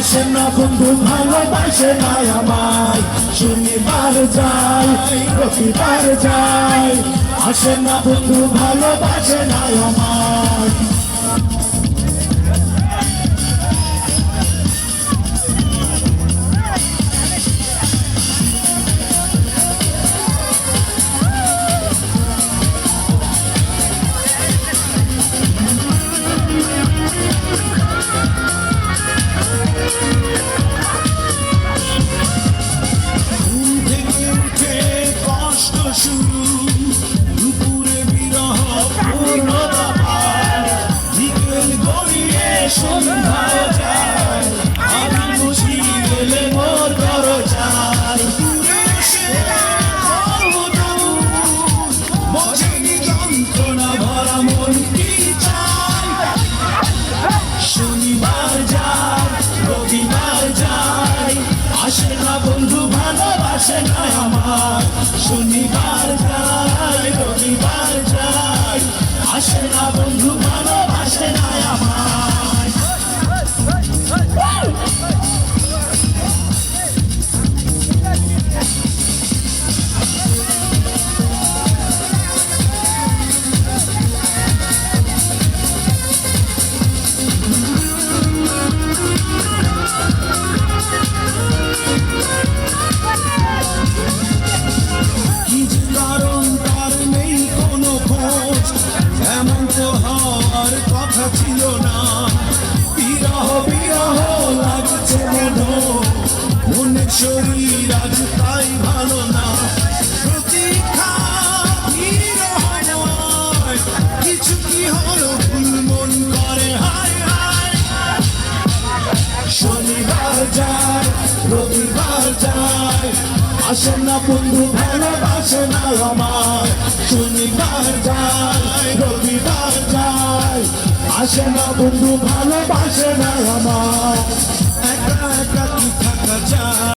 আসে না বন্ধু ভালোবাসে না আমায় শনিবার যাই রবিবার যাই আসে না বন্ধু ভালোবাসে না আমায় দুপুরে বিরহ সন্ধ্যা যায় আমি মুছি গেলে মোর দরজায় বোঝেনি যন্ত্রণা ভরা মন কি চাই শনিবার যায় রবিবার যায় আসে না বন্ধু ভালোবাসে না আমার শনিবার যায় রবিবার যায় আসে না বন্ধু ভালোবাসে না আমার কথা ছিল না বিরহ বিরহ লাগছে মনে শরীর আজ তাই ভালো না প্রতীক্ষা কিছু কি হলো ভুল মন করে হায় হায় শনিবার যায় রবিবার যায় আসে না বন্ধু ভালোবাসে না আমার শনিবার যায় রবিবার যায় আসে না বন্ধু ভালোবাসে না আমার